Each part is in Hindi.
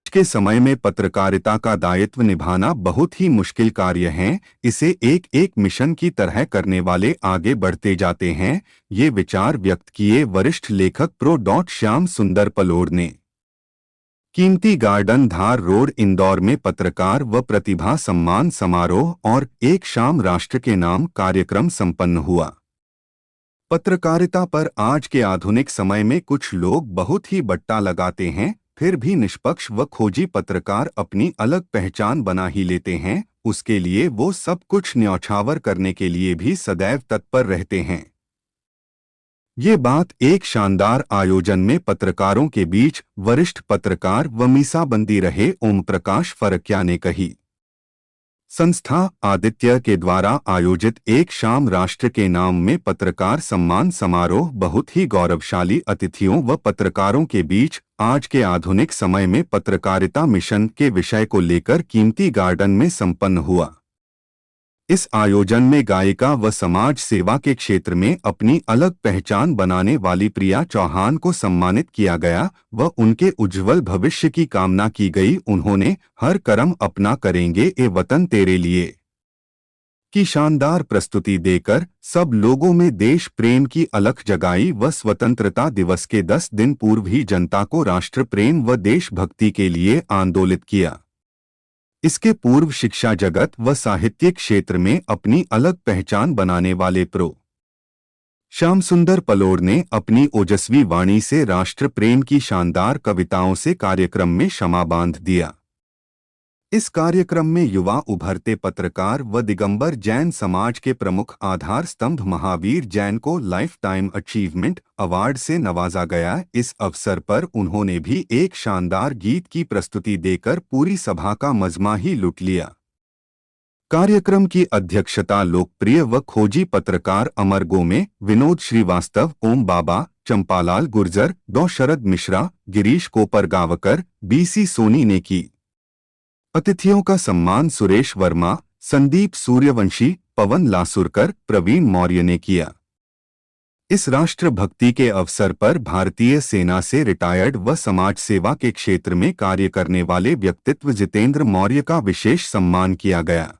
के समय में पत्रकारिता का दायित्व निभाना बहुत ही मुश्किल कार्य है। इसे एक एक मिशन की तरह करने वाले आगे बढ़ते जाते हैं। ये विचार व्यक्त किए वरिष्ठ लेखक प्रो. श्याम सुंदर पलोड़ ने। कीमती गार्डन धार रोड इंदौर में पत्रकार व प्रतिभा सम्मान समारोह और एक शाम राष्ट्र के नाम कार्यक्रम संपन्न हुआ। पत्रकारिता पर आज के आधुनिक समय में कुछ लोग बहुत ही बट्टा लगाते हैं, फिर भी निष्पक्ष व खोजी पत्रकार अपनी अलग पहचान बना ही लेते हैं। उसके लिए वो सब कुछ न्यौछावर करने के लिए भी सदैव तत्पर रहते हैं। ये बात एक शानदार आयोजन में पत्रकारों के बीच वरिष्ठ पत्रकार व मीसाबंदी रहे ओम प्रकाश फरकिया ने कही। संस्था आदित्य के द्वारा आयोजित एक शाम राष्ट्र के नाम में पत्रकार सम्मान समारोह बहुत ही गौरवशाली अतिथियों व पत्रकारों के बीच आज के आधुनिक समय में पत्रकारिता मिशन के विषय को लेकर कीमती गार्डन में संपन्न हुआ। इस आयोजन में गायिका व समाज सेवा के क्षेत्र में अपनी अलग पहचान बनाने वाली प्रिया चौहान को सम्मानित किया गया व उनके उज्जवल भविष्य की कामना की गई। उन्होंने हर कर्म अपना करेंगे ए वतन तेरे लिए की शानदार प्रस्तुति देकर सब लोगों में देश प्रेम की अलख जगाई व स्वतंत्रता दिवस के 10 दिन पूर्व ही जनता को राष्ट्र प्रेम व देशभक्ति के लिए आंदोलित किया। इसके पूर्व शिक्षा जगत व साहित्यिक क्षेत्र में अपनी अलग पहचान बनाने वाले प्रो. श्याम सुंदर पलोड़ ने अपनी ओजस्वी वाणी से राष्ट्र प्रेम की शानदार कविताओं से कार्यक्रम में शमा बांध दिया। इस कार्यक्रम में युवा उभरते पत्रकार व दिगंबर जैन समाज के प्रमुख आधार स्तंभ महावीर जैन को लाइफ टाइम अचीवमेंट अवार्ड से नवाजा गया। इस अवसर पर उन्होंने भी एक शानदार गीत की प्रस्तुति देकर पूरी सभा का मजमा ही लूट लिया। कार्यक्रम की अध्यक्षता लोकप्रिय व खोजी पत्रकार अमर गोमे, विनोद श्रीवास्तव, ओम बाबा, चंपालाल गुर्जर, डॉ. शरद मिश्रा, गिरीश कोपरगावकर, BC सोनी ने की। अतिथियों का सम्मान सुरेश वर्मा, संदीप सूर्यवंशी, पवन लासुरकर, प्रवीण मौर्य ने किया। इस राष्ट्र भक्ति के अवसर पर भारतीय सेना से रिटायर्ड व समाज सेवा के क्षेत्र में कार्य करने वाले व्यक्तित्व जितेंद्र मौर्य का विशेष सम्मान किया गया।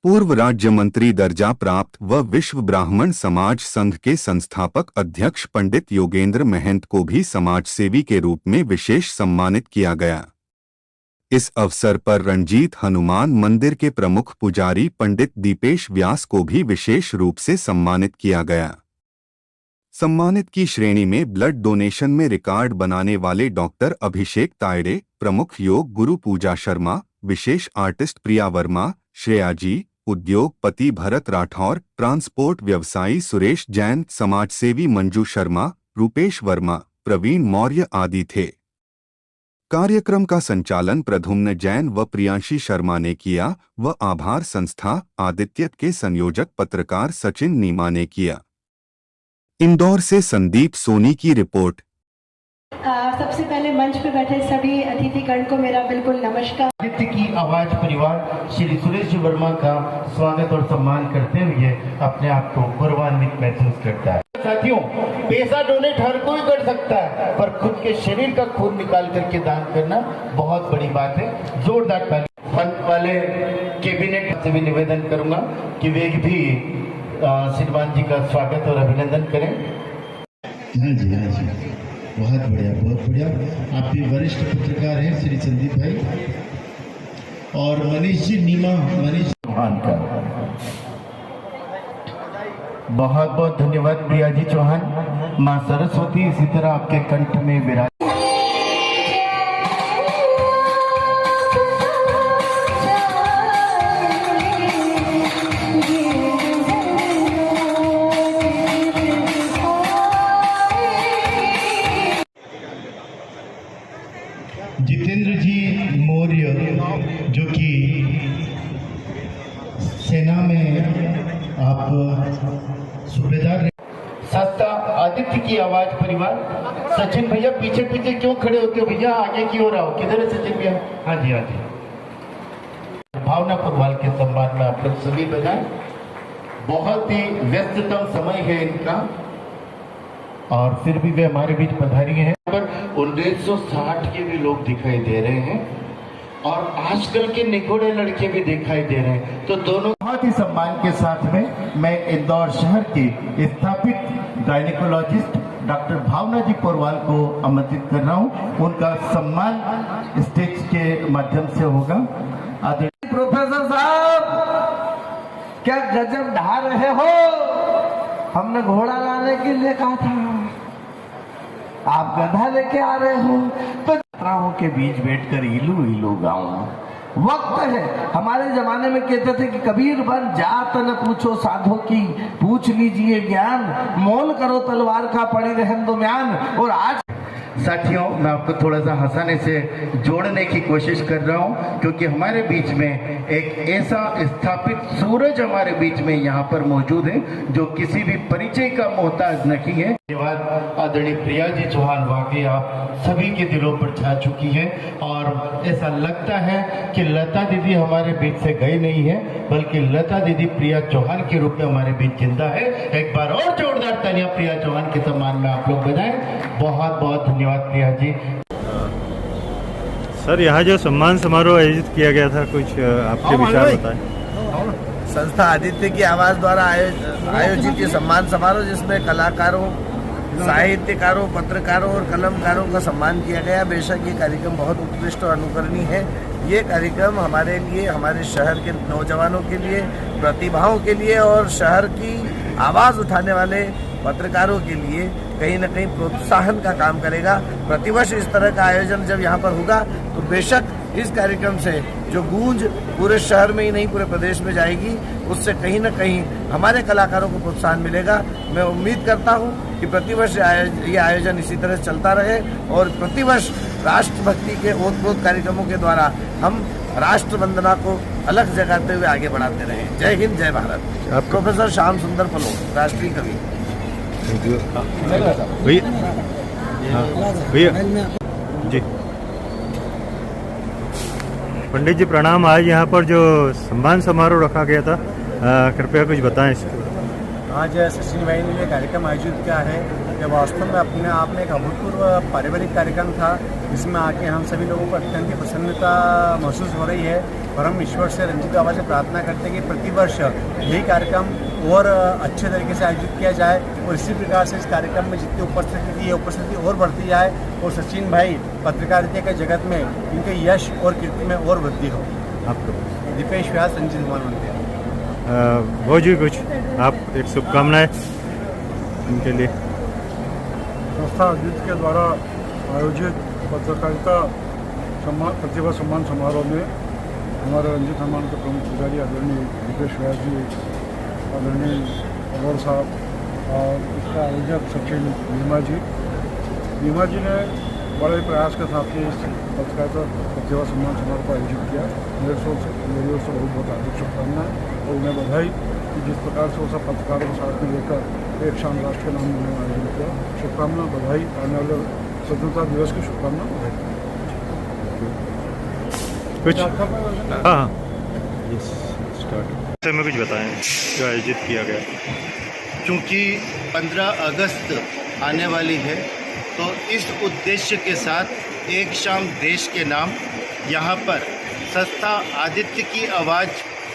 पूर्व राज्य मंत्री दर्जा प्राप्त व विश्व ब्राह्मण समाज संघ के संस्थापक अध्यक्ष पंडित योगेंद्र महंत को भी समाजसेवी के रूप में विशेष सम्मानित किया गया। इस अवसर पर रंजीत हनुमान मंदिर के प्रमुख पुजारी पंडित दीपेश व्यास को भी विशेष रूप से सम्मानित किया गया। सम्मानित की श्रेणी में ब्लड डोनेशन में रिकॉर्ड बनाने वाले डॉक्टर अभिषेक तायड़े, प्रमुख योग गुरु पूजा शर्मा, विशेष आर्टिस्ट प्रिया वर्मा, श्रेया जी, उद्योगपति भरत राठौर, ट्रांसपोर्ट व्यवसायी सुरेश जैन, समाजसेवी मंजू शर्मा, रूपेश वर्मा, प्रवीण मौर्य आदि थे। कार्यक्रम का संचालन प्रधुम्न जैन व प्रियांशी शर्मा ने किया व आभार संस्था आदित्य के संयोजक पत्रकार सचिन नीमा ने किया। इंदौर से संदीप सोनी की रिपोर्ट। सबसे पहले मंच पे बैठे सभी अतिथिगण को मेरा बिल्कुल नमस्कार। आदित्य की आवाज परिवार श्री सुरेश वर्मा का स्वागत और सम्मान करते हुए अपने आप को गौरवान्वित महसूस करता है। साथियों, पैसा डोनेट हर कोई कर सकता है, पर खुद के शरीर का खून निकाल करके दान करना बहुत बड़ी बात है। जोरदार ताली। फंड वाले कैबिनेट से भी निवेदन करूंगा कि वे भी श्रीमान जी का स्वागत और अभिनंदन करें। हाँ जी, हाँ जी, बहुत बढ़िया, बहुत बढ़िया। आप भी वरिष्ठ पत्रकार हैं श्री संदीप भाई और मनीष जी नीमा, मनीष चौहान का बहुत बहुत धन्यवाद। प्रिया जी चौहान, माँ सरस्वती इसी तरह आपके कंठ में विराज। जितेंद्र जी मौर्य जो कि सेना में आप सूबेदार। संस्था आदित्य की आवाज परिवार। सचिन भैया पीछे पीछे क्यों खड़े होते हो भैया, आगे की ओर आओ। किधर है सचिन भैया? हाँ जी, हाँ जी। भावना पुरवाल के सम्मान में आप लोग सभी बनाए। बहुत ही व्यस्ततम समय है इनका और फिर भी वे हमारे बीच पधारी हैं। पर 1960 के भी लोग दिखाई दे रहे हैं और आजकल के निगोड़े लड़के भी दिखाई दे रहे हैं। तो दोनों बहुत ही सम्मान के साथ में मैं इंदौर शहर के स्थापित गायनिकोलॉजिस्ट डॉक्टर भावना जी पोरवाल को आमंत्रित कर रहा हूँ। उनका सम्मान स्टेज के माध्यम से होगा। आदरणीय प्रोफेसर साहब, क्या गजब ढा रहे हो। हमने घोड़ा लाने के लिए कहा था, आप गधा लेके आ रहे हो। तो राहों के बीच बैठकर इलू इलू गाऊं। वक्त है, हमारे जमाने में कहते थे कि कबीर बन जात न पूछो साधो की, पूछ लीजिए ज्ञान, मोल करो तलवार का पड़ी रहन दो म्यान। और आज साथियों, मैं आपको थोड़ा सा हंसाने से जोड़ने की कोशिश कर रहा हूं, क्योंकि हमारे बीच में एक ऐसा स्थापित सूरज हमारे बीच में यहाँ पर मौजूद है जो किसी भी परिचय का मोहताज नहीं है। धन्यवाद आदरणीय प्रिया जी चौहान, वाकई आप सभी के दिलों पर छा चुकी है और ऐसा लगता है कि लता दीदी हमारे बीच से गई नहीं है, बल्कि लता दीदी प्रिया चौहान के रूप में हमारे बीच जिंदा है। एक बार और जोरदार तालियां प्रिया चौहान के सम्मान में आप लोग बजाएं। बहुत बहुत धन्यवाद प्रिया जी। सर, यहाँ जो सम्मान समारोह आयोजित किया गया था, कुछ आपके विचार बताएं। संस्था आदित्य की आवाज द्वारा आयोजित ये सम्मान समारोह, जिसमें कलाकारों, साहित्यकारों, पत्रकारों और कलमकारों का सम्मान किया गया। बेशक ये कार्यक्रम बहुत उत्कृष्ट और अनुकरणीय है। ये कार्यक्रम हमारे लिए, हमारे शहर के नौजवानों के लिए, प्रतिभाओं के लिए और शहर की आवाज़ उठाने वाले पत्रकारों के लिए कहीं न कहीं प्रोत्साहन का काम करेगा। प्रतिवर्ष इस तरह का आयोजन जब यहाँ पर होगा तो बेशक इस कार्यक्रम से जो गूंज पूरे शहर में ही नहीं पूरे प्रदेश में जाएगी, उससे कहीं न कहीं हमारे कलाकारों को प्रोत्साहन मिलेगा। मैं उम्मीद करता हूँ कि प्रतिवर्ष ये आयोजन इसी तरह चलता रहे और प्रतिवर्ष राष्ट्रभक्ति के ओतप्रोत कार्यक्रमों के द्वारा हम राष्ट्र वंदना को अलग जगाते हुए आगे बढ़ाते रहें। जय हिंद, जय भारत। प्रोफेसर श्याम सुंदर पलोट, राष्ट्रीय कवि। भैया जी, पंडित जी प्रणाम। आज यहाँ पर जो सम्मान समारोह रखा गया था, कृपया कुछ बताएं इसके बारे में। आज सचिन भाई ने ये कार्यक्रम आयोजित किया है, ये वास्तव में अपने आप में एक अभूतपूर्व पारिवारिक कार्यक्रम था, जिसमें आके हम सभी लोगों को अत्यंत ही प्रसन्नता महसूस हो रही है। और हम ईश्वर से रंजित आवाज़ से प्रार्थना करते हैं कि प्रतिवर्ष यही कार्यक्रम और अच्छे तरीके से आयोजित किया जाए और इसी प्रकार से इस कार्यक्रम में जितनी उपस्थिति थी, ये उपस्थिति और बढ़ती जाए और सचिन भाई पत्रकारिता के जगत में इनके यश और कीर्ति में और वृद्धि हो। आपको दीपेश व्यास, रंजित कुमार मंदिर। वो जी, कुछ आप एक शुभकामनाएं उनके लिए। संस्था आदित्य के द्वारा आयोजित पत्रकारिता प्रतिभा सम्मान समारोह में हमारे रंजित सम्मान के प्रमुख पुजारी आदरणीय दीपेश व्यास जी, आदरणीय अवर साहब और इसका आयोजक सचिन नीमा जी ने बड़े प्रयास के साथ इस पत्रकारिता प्रतिभा सम्मान समारोह को आयोजित किया। मेरी ओर से बहुत हार्दिक शुभकामनाएं और उन्हें बधाई कि जिस प्रकार से वो सब पत्रकारों को साथ में लेकर एक शाम राष्ट्र के नाम में उन्होंने आयोजन किया। शुभकामना, बधाई। आने वाले स्वतंत्रता दिवस की शुभकामना, बधाई। कुछ हाँ स्टार्ट में कुछ बताएं जो आयोजित किया गया। क्योंकि 15 अगस्त आने वाली है, तो इस उद्देश्य के साथ एक शाम देश के नाम यहाँ पर संस्था आदित्य की आवाज़,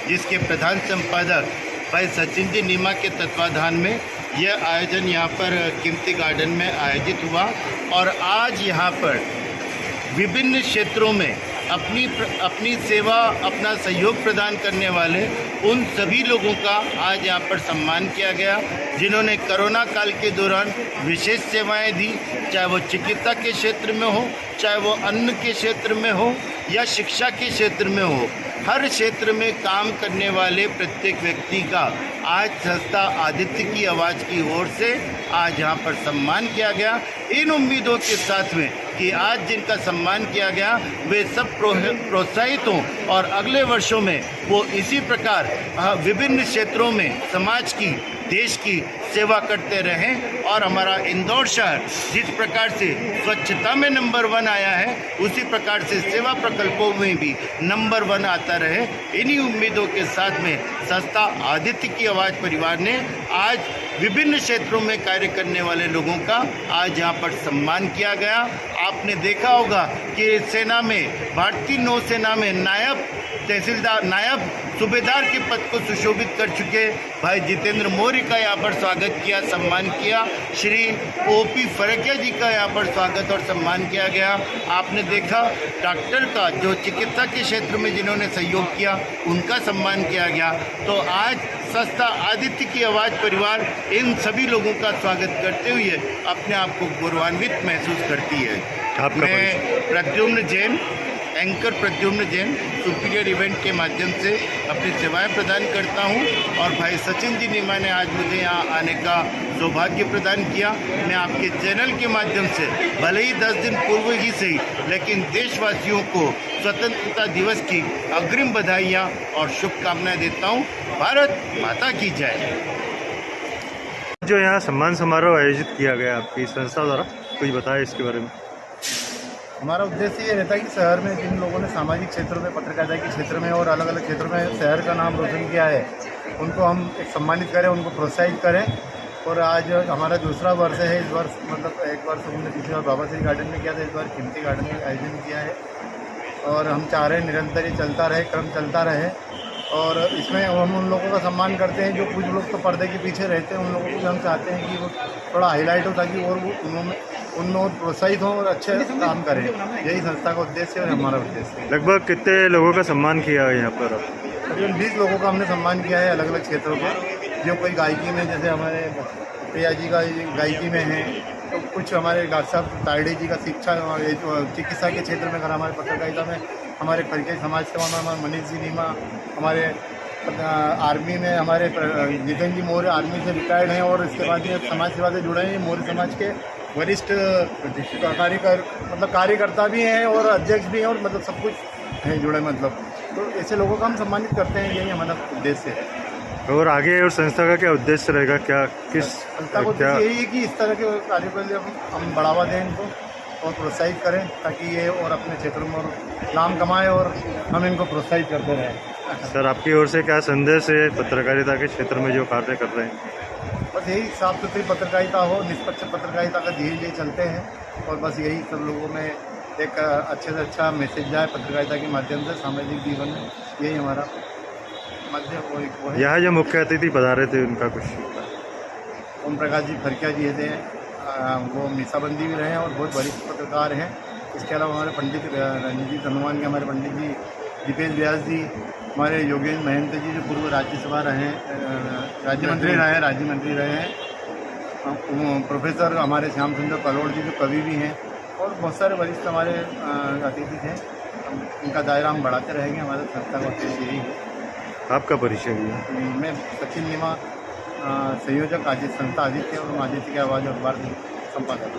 जिसके प्रधान संपादक भाई सचिन जी नीमा के तत्वाधान में यह आयोजन यहाँ पर कीमती गार्डन में आयोजित हुआ। और आज यहाँ पर विभिन्न क्षेत्रों में अपनी सेवा, अपना सहयोग प्रदान करने वाले उन सभी लोगों का आज यहाँ पर सम्मान किया गया, जिन्होंने कोरोना काल के दौरान विशेष सेवाएं दी, चाहे वो चिकित्सा के क्षेत्र में हो, चाहे वो अन्न के क्षेत्र में हो या शिक्षा के क्षेत्र में हो। हर क्षेत्र में काम करने वाले प्रत्येक व्यक्ति का आज संस्था आदित्य की आवाज़ की ओर से आज यहाँ पर सम्मान किया गया, इन उम्मीदों के साथ में कि आज जिनका सम्मान किया गया वे सब प्रोत्साहित हों और अगले वर्षों में वो इसी प्रकार विभिन्न क्षेत्रों में समाज की देश की सेवा करते रहें और हमारा इंदौर शहर जिस प्रकार से स्वच्छता में नंबर 1 आया है उसी प्रकार से सेवा प्रकल्पों में भी नंबर 1 आता रहे। इन्हीं उम्मीदों के साथ में संस्था आदित्य की आवाज़ परिवार ने आज विभिन्न क्षेत्रों में कार्य करने वाले लोगों का आज यहाँ पर सम्मान किया गया। आपने देखा होगा कि सेना में, भारतीय नौसेना में नायब तहसीलदार, नायब सूबेदार के पद को सुशोभित कर चुके भाई जितेंद्र मौर्य का यहाँ पर स्वागत किया, सम्मान किया। श्री ओपी फरकिया जी का यहाँ पर स्वागत और सम्मान किया गया। आपने देखा डॉक्टर का, जो चिकित्सा के क्षेत्र में जिन्होंने सहयोग किया, उनका सम्मान किया गया। तो आज संस्था आदित्य की आवाज़ परिवार इन सभी लोगों का स्वागत करते हुए अपने आप को गौरवान्वित महसूस करती है। मैं Pradyumna Jain, anchor Pradyumna Jain, superior event के माध्यम से अपनी सेवाएं प्रदान करता हूं और भाई सचिन जी नीमा ने आज मुझे यहां आने का सौभाग्य प्रदान किया। मैं आपके चैनल के माध्यम से भले ही 10 दिन पूर्व ही सही, लेकिन देशवासियों को स्वतंत्रता दिवस की अग्रिम बधाइयाँ और शुभकामनाएं देता हूँ। भारत माता की जय। जो यहाँ सम्मान समारोह आयोजित किया गया आपकी संस्था द्वारा, कुछ बताएं इसके बारे में। हमारा उद्देश्य ये रहता है कि शहर में जिन लोगों ने सामाजिक क्षेत्रों में, पत्रकारिता के क्षेत्र में और अलग अलग क्षेत्रों में शहर का नाम रोशन किया है, उनको हम एक सम्मानित करें, उनको प्रोत्साहित करें। और आज हमारा दूसरा वर्ष है। इस वर्ष मतलब एक वर्ष हमने पिछले बार बाबा श्री गार्डन में किया था, इस बार कीमती गार्डन में आयोजन किया है और हम चाह रहे हैं निरंतर ये चलता रहे, क्रम चलता रहे। और इसमें हम उन लोगों का सम्मान करते हैं जो कुछ लोग तो पर्दे के पीछे रहते हैं, उन लोगों को भी हम चाहते हैं कि वो थोड़ा हाईलाइट हो ताकि और वो उन लोग प्रोत्साहित हों और अच्छे काम करें। यही संस्था का उद्देश्य है और हमारा उद्देश्य है। लगभग कितने लोगों का सम्मान किया है यहाँ पर? करीबन 20 लोगों का हमने सम्मान किया है अलग अलग क्षेत्रों के। जो कोई गायकी में, जैसे हमारे प्रिया जी का गायकी में है, तो कुछ हमारे डॉक्टर साहब तायडे जी का शिक्षा चिकित्सा के क्षेत्र में, अगर हमारे पत्रकारिता में हमारे फरके समाज सेवा में हमारे मनीष जी नीमा, हमारे आर्मी में हमारे जितेंद्र जी मौर्य आर्मी से रिटायर्ड हैं और इसके बाद ये समाज सेवा से जुड़े हैं। मौर्य समाज के वरिष्ठ कार्यकर्ता भी हैं और अध्यक्ष भी हैं और मतलब सब कुछ हैं जुड़े, मतलब तो ऐसे लोगों का हम सम्मानित करते हैं। यही हमारा उद्देश्य है। और आगे और संस्था का क्या उद्देश्य रहेगा? क्या किस संस्था को यही है कि इस तरह के कार्यों के लिए हम बढ़ावा दें इनको और प्रोत्साहित करें ताकि ये और अपने क्षेत्रों में और नाम कमाएं और हम इनको प्रोत्साहित करते रहें। सर, आपकी ओर से क्या संदेश है पत्रकारिता के क्षेत्र में जो कार्य कर रहे हैं? बस यही साफ सुथरी पत्रकारिता हो, निष्पक्ष पत्रकारिता का धीरे चलते हैं और बस यही सब लोगों में एक अच्छे से अच्छा मैसेज जाए पत्रकारिता के माध्यम से सामाजिक जीवन में। यही हमारा माध्यम वो है। यहाँ जो मुख्य अतिथि पधारे थे उनका कुछ? ओम प्रकाश जी फरकिया जी थे, वो मीसाबंदी भी रहे हैं और बहुत वरिष्ठ पत्रकार हैं। इसके अलावा हमारे पंडित रणजीत हनुमान के हमारे पंडित जी दीपेश व्यास जी, हमारे योगेंद्र महंत जी जो पूर्व राज्यसभा रहे हैं, राज्य मंत्री रहे हैं, प्रोफेसर हमारे श्याम सुंदर कलोड़ जी जो कवि भी हैं और बहुत सारे वरिष्ठ हमारे अतिथि थे। इनका दायरा हम बढ़ाते रहेंगे। हमारे संस्था का उद्देश्य यही है। आपका परिचय भी? मैं सचिन नीमा, संयोजक संस्था आदित्य और आदित्य की आवाज़ अखबार संपादक।